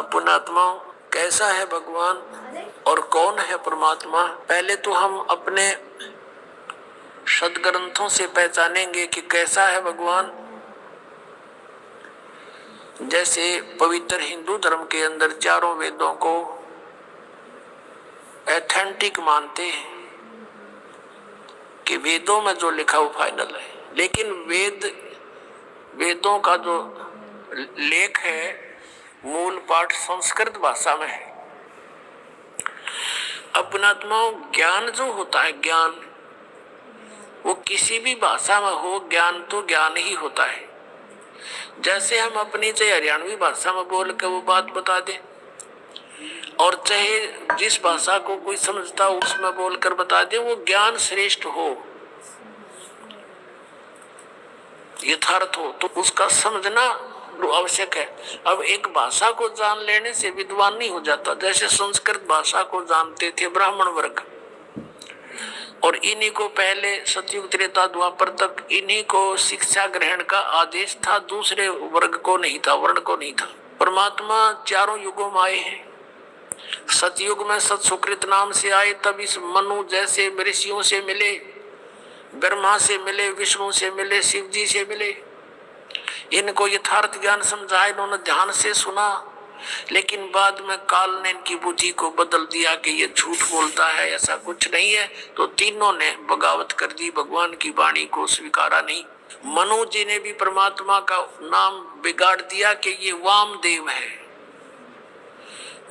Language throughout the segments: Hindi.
पुण्यात्मा, कैसा है भगवान और कौन है परमात्मा? पहले तो हम अपने सदग्रंथों से पहचानेंगे कि कैसा है भगवान। जैसे पवित्र हिंदू धर्म के अंदर चारों वेदों को ऑथेंटिक मानते हैं कि वेदों में जो लिखा वो फाइनल है, लेकिन वेदों का जो लेख है मूल पाठ संस्कृत भाषा में है। अपनात्माओं, ज्ञान जो होता है, ज्ञान वो किसी भी भाषा में हो, ज्ञान तो ज्ञान ही होता है। जैसे हम अपनी चाहे हरियाणवी भाषा में बोल के वो बात बता दे, और चाहे जिस भाषा को कोई समझता हो उसमें बोलकर बता दे, वो ज्ञान श्रेष्ठ हो, यथार्थ हो, तो उसका समझना आवश्यक है। अब एक भाषा को जान लेने से विद्वान नहीं हो जाता। जैसे संस्कृत भाषा को जानते थे ब्राह्मण वर्ग, और इन्हीं को पहले सतयुग त्रेता द्वापर तक इन्हीं को शिक्षा ग्रहण का आदेश था, दूसरे वर्ग को नहीं था, वर्ण को नहीं था। परमात्मा चारों युगों में आए हैं। सतयुग में सत सुकृत नाम से आए, तब इस मनु जैसे ऋषियों से मिले, ब्रह्मा से मिले, विष्णु से मिले, शिव जी से मिले। इनको यथार्थ ज्ञान समझाया, इन्होंने ध्यान से सुना, लेकिन बाद में काल ने इनकी बुद्धि को बदल दिया कि ये झूठ बोलता है, ऐसा कुछ नहीं है। तो तीनों ने बगावत कर दी, भगवान की वाणी को स्वीकारा नहीं। मनु जी ने भी परमात्मा का नाम बिगाड़ दिया कि ये वामदेव है।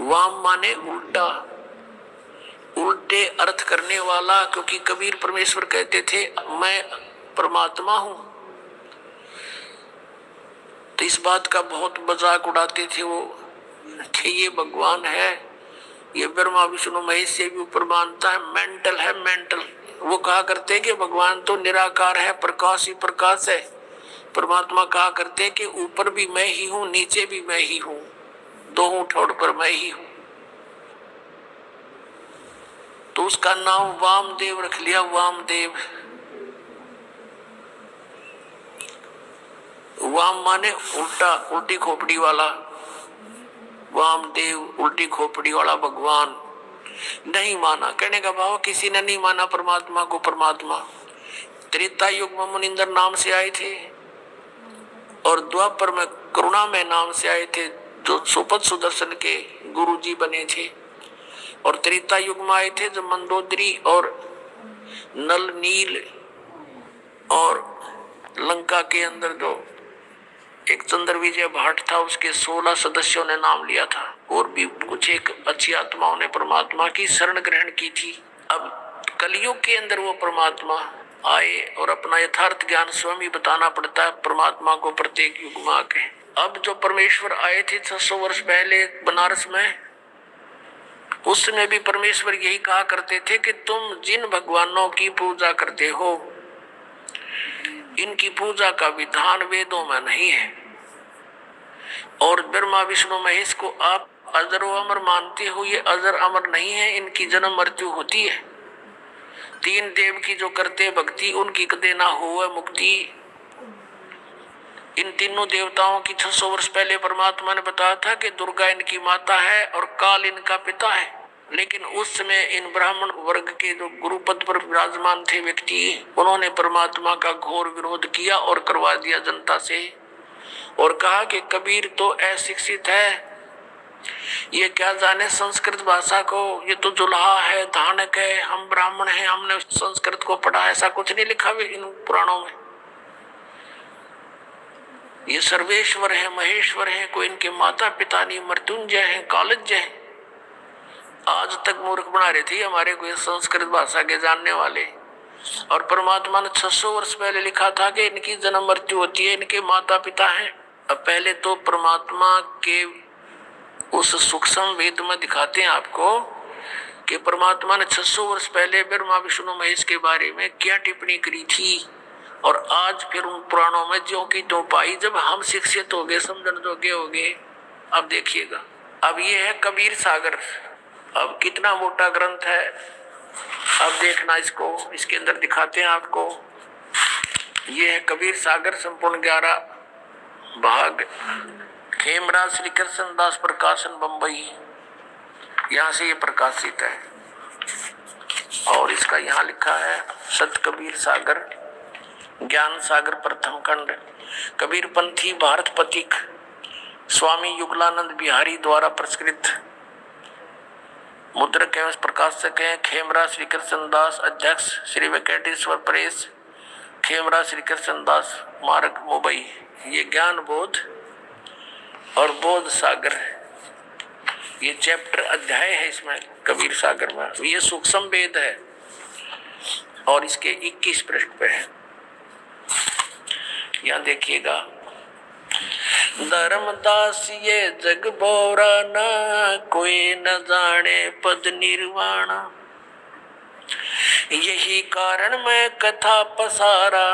वाम माने उल्टा, उल्टे अर्थ करने वाला, क्योंकि कबीर परमेश्वर कहते थे मैं परमात्मा हूं, तो इस बात का बहुत मजाक उड़ाते थे वो कि ये भगवान है, ये ब्रह्मा विष्णु महेश से भी ऊपर मानता है, मेंटल है, मेंटल। वो कहा करते कि भगवान तो निराकार है, प्रकाश ही प्रकाश है। परमात्मा कहा करते कि ऊपर भी मैं ही हूं, नीचे भी मैं ही हूं, दोनों ठोड़ पर मैं ही हूं। तो उसका नाम वामदेव रख लिया, वामदेव। वाम माने उल्टा, उल्टी खोपड़ी वाला, वामदेव उल्टी खोपड़ी वाला भगवान। नहीं माना, कहने का भाव किसी ने नहीं माना परमात्मा को परमात्मा। त्रेता युग में मुनिंदर नाम से आए थे, और द्वापर में करुणा में नाम से आए थे, जो सुपद सुदर्शन के गुरु जी बने थे। और त्रेता युग में आए थे जब मंदोदरी और नल नील और लंका के अंदर जो एक चंद्र विजय भाट था, उसके 16 सदस्यों ने नाम लिया था, और भी कुछ एक अच्छी आत्माओं ने परमात्मा की शरण ग्रहण की थी। अब कलयुग के अंदर वो परमात्मा आए और अपना यथार्थ ज्ञान स्वयं ही बताना पड़ता है परमात्मा को प्रत्येक युग में आके। अब जो परमेश्वर आए थे 600 वर्ष पहले बनारस में, उसमें भी परमेश्वर यही कहा करते थे कि तुम जिन भगवानों की पूजा करते हो, इनकी पूजा का विधान वेदों में नहीं है, और ब्रह्मा विष्णु महेश को आप अजर व अमर मानते हो, ये अजर अमर नहीं है, इनकी जन्म मृत्यु होती है। तीन देव की जो करते भक्ति, उनकी कदे ना हो मुक्ति। इन तीनों देवताओं की 600 वर्ष पहले परमात्मा ने बताया था कि दुर्गा इनकी माता है और काल इनका पिता है। लेकिन उस समय इन ब्राह्मण वर्ग के जो गुरुपद पर विराजमान थे व्यक्ति, उन्होंने परमात्मा का घोर विरोध किया और करवा दिया जनता से, और कहा कि कबीर तो अशिक्षित है, ये क्या जाने संस्कृत भाषा को, ये तो जुल्हा है, धानक है, हम ब्राह्मण हैं, हमने संस्कृत को पढ़ा, ऐसा कुछ नहीं लिखा इन पुराणों में। ये सर्वेश्वर है, महेश्वर है, कोई इनके माता पिता नहीं, मृत्युंजय है, कालज्य है। आज तक मूर्ख बना रहे थे हमारे कोई संस्कृत भाषा के जानने वाले। और परमात्मा ने 600 वर्ष पहले लिखा था कि इनकी जन्म मृत्यु होती है, इनके माता पिता हैं। अब पहले तो परमात्मा के उस सूक्ष्म वेद में दिखाते हैं आपको कि परमात्मा ने 600 वर्ष पहले ब्रह्मा विष्णु महेश के बारे में क्या टिप्पणी करी थी, और आज फिर उन पुराणों में ज्यों की त्यों पाई। जब हम शिक्षित हो गए, समझन जोगे हो गए, अब देखिएगा। अब ये है कबीर सागर। अब कितना मोटा ग्रंथ है, अब देखना इसको, इसके अंदर दिखाते हैं आपको। ये है कबीर सागर, संपूर्ण 11 भाग खेमराज श्री कृष्ण दास प्रकाशन बंबई, यहाँ से ये प्रकाशित है। और इसका यहाँ लिखा है सत कबीर सागर, ज्ञान सागर प्रथम खंड, कबीर पंथी भारत पथिक, स्वामी युगलानंद बिहारी द्वारा प्रस्कृत। मुद्रक एवं प्रकाशक है खेमराज श्री कृष्ण दास, अध्यक्ष श्री वेंकटेश्वर प्रेस, खेमराज श्री कृष्ण दास मार्ग मुंबई। ये ज्ञान बोध और बोध सागर है, ये चैप्टर अध्याय है इसमें कबीर सागर में। ये सूक्ष्म वेद है और इसके 21 पृष्ठ पे है। यहाँ देखिएगा, धर्मदास ये जग बोरा ना, कोई न जाने पद निर्वाणा, यही कारण मैं कथा पसारा,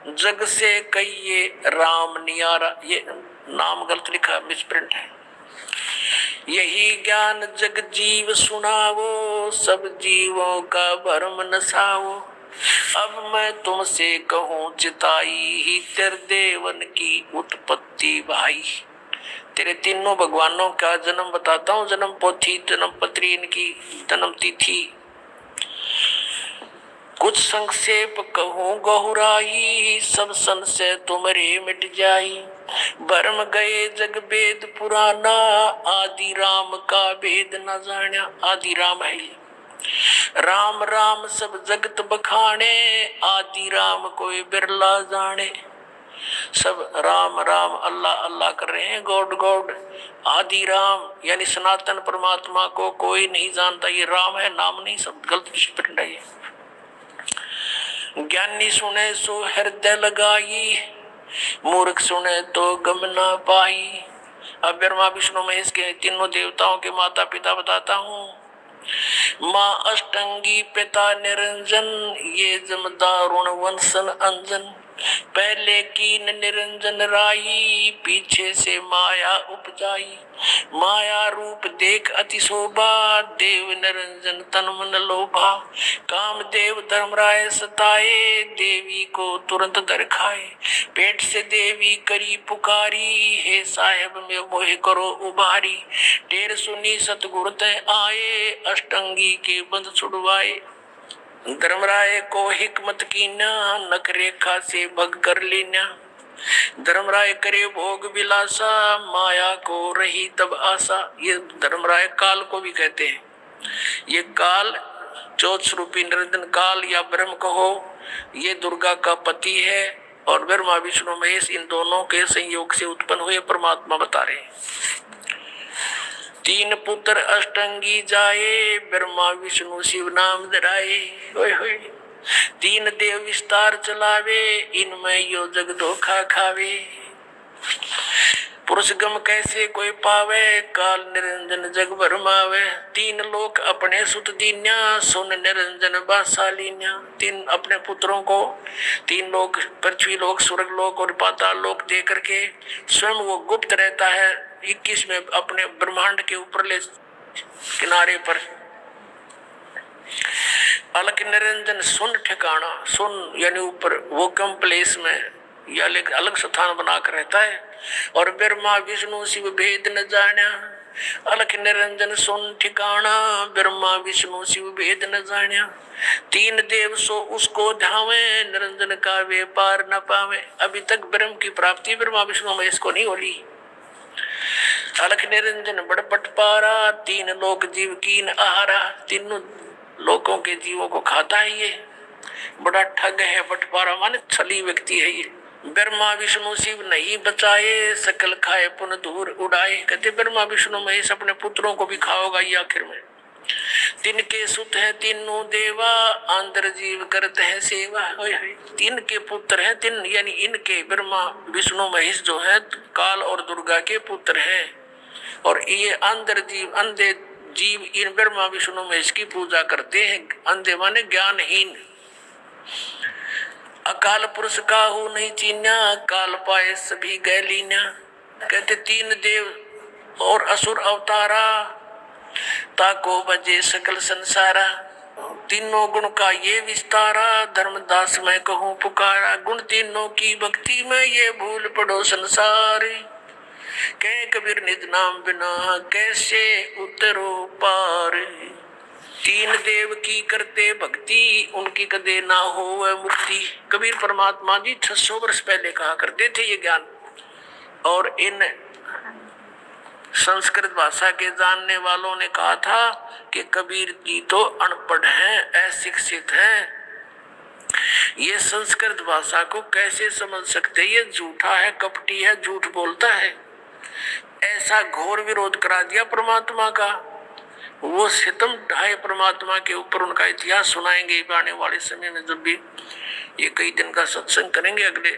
जग से कहिए राम नियारा। ये नाम गलत लिखा, मिसप्रिंट है। यही ज्ञान जग जीव सुनावो, सब जीवों का भरम नसावो, अब मैं तुमसे कहूँ चिताई, ही तेरे देवन की उत्पत्ति भाई। तेरे तीनों भगवानों का जन्म बताता हूँ, जन्म पोथी, जन्म पत्री, इनकी जन्म तिथि। कुछ संक्षेप कहूँ गहुराई, सब संशय तुम्हारे मिट जाई। भरम गए जग वेद पुराना, आदि राम का भेद न जाना। आदि राम है ये, राम राम सब जगत बखाने, आदि राम कोई बिरला जाने। सब राम राम अल्लाह अल्लाह कर रहे हैं, गॉड गॉड। आदि राम यानी सनातन परमात्मा को कोई नहीं जानता। ये राम है, नाम नहीं, सब गलत स्प्रिंट है ये। ज्ञानी सुने सो हृदय लगाई, मूर्ख सुने तो गम ना पाई। अब ब्रह्मा विष्णु महेश के तीनों देवताओं के माता पिता बताता हूँ। माँ अष्टंगी पिता निरंजन, ये जमदारुण वंशन अंजन। पहले कीन निरंजन राई, पीछे से माया उपजाई। माया रूप देख अति शोभा, देव निरंजन तन मन लोभा। काम देव धर्मराय सताए, देवी को तुरंत दर खाए। पेट से देवी करी पुकारी, हे साहेब में मोह करो उबारी। ढेर सुनी सतगुरु तय आए, अष्टंगी के बंध छुड़वाए। धर्मराय को हिकमत कीना, नख रेखा से भग कर लेना। धर्मराय करे भोग विलासा, माया को रही तब आशा। ये धर्मराय काल को भी कहते हैं। ये काल चौथ स्वरूपी निरंजन काल या ब्रह्म कहो, ये दुर्गा का पति है और ब्रह्मा विष्णु महेश इन दोनों के संयोग से उत्पन्न हुए परमात्मा बता रहे हैं। तीन पुत्र अष्टंगी जाए, ब्रह्मा विष्णु शिव नाम धराए। होय होय। तीन देव विस्तार चलावे, इनमें यो जग धोखा खावे। पुरुष गम कैसे कोई पावे, काल निरंजन जग भरमावे। तीन लोक अपने सुत दीन्या, सुन निरंजन बासालीन्या। तीन अपने पुत्रों को तीन लोक, पृथ्वी लोक, स्वर्ग लोक और पाताल लोक दे करके स्वयं वो गुप्त रहता है 21 में अपने ब्रह्मांड के ऊपरले किनारे पर। अलग निरंजन सुन ठिकाना, सुन यानी ऊपर वो कम प्लेस में या अलग स्थान बनाकर रहता है। और ब्रह्मा विष्णु शिव भेद न जाना, अलग निरंजन सुन ठिकाना, ब्रह्मा विष्णु शिव भेद न जाना। तीन देव सो उसको ध्यावे, निरंजन का व्यापार न पावे। अभी तक ब्रह्म की प्राप्ति ब्रह्मा विष्णु महेश को नहीं होली। अलख निरंजन बड़पट पारा, तीन लोक जीव कीन आहारा। तीनों लोकों के जीवों को खाता है ये, बड़ा ठग है। बटपारा माने छली व्यक्ति है ये। ब्रह्मा विष्णु शिव नहीं बचाए, सकल खाए पुन दूर उड़ाए। कहते ब्रह्मा विष्णु महेश अपने पुत्रों को भी खाओगा ये आखिर में। तीन के सुत है तीनों देवा, आंतर जीव करते हैं सेवा। तीन के पुत्र हैं, तीन यानी इनके ब्रह्मा विष्णु महेश जो है काल और दुर्गा के पुत्र हैं। और ये अंदर जीव, अंधे जीव इन ब्रह्मा विष्णु महेश की पूजा करते हैं। अंधे माने ज्ञानहीन। अकाल पुरुष काहू नहीं चीन्या, काल पाए सभी गैलीन्या। कहते तीन देव और असुर अवतारा, ताको बजे सकल संसारा। तीनों गुण का ये विस्तारा, धर्मदास मैं कहूँ पुकारा। गुण तीनों की भक्ति में ये भूल पड़ो संसार। कहे कबीर निज नाम बिना कैसे उतरो पार। तीन देव की करते भक्ति उनकी कदे ना हो मुक्ति। कबीर परमात्मा जी 600 वर्ष पहले कहा करते थे ये ज्ञान। और इन संस्कृत भाषा के जानने वालों ने कहा था कि कबीर जी तो अनपढ़ हैं, अशिक्षित हैं, ये संस्कृत भाषा को कैसे समझ सकते, ये झूठा है, कपटी है, झूठ बोलता है। ऐसा घोर विरोध करा दिया परमात्मा का। वो सितम ढाए परमात्मा के ऊपर। उनका इतिहास सुनाएंगे आने वाले समय में, जब भी ये कई दिन का सत्संग करेंगे अगले,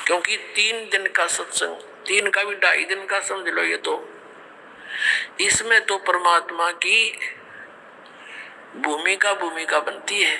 क्योंकि 3 दिन का सत्संग, 3 का भी 2.5 दिन का समझ लो ये तो। इसमें तो परमात्मा की भूमिका बनती है।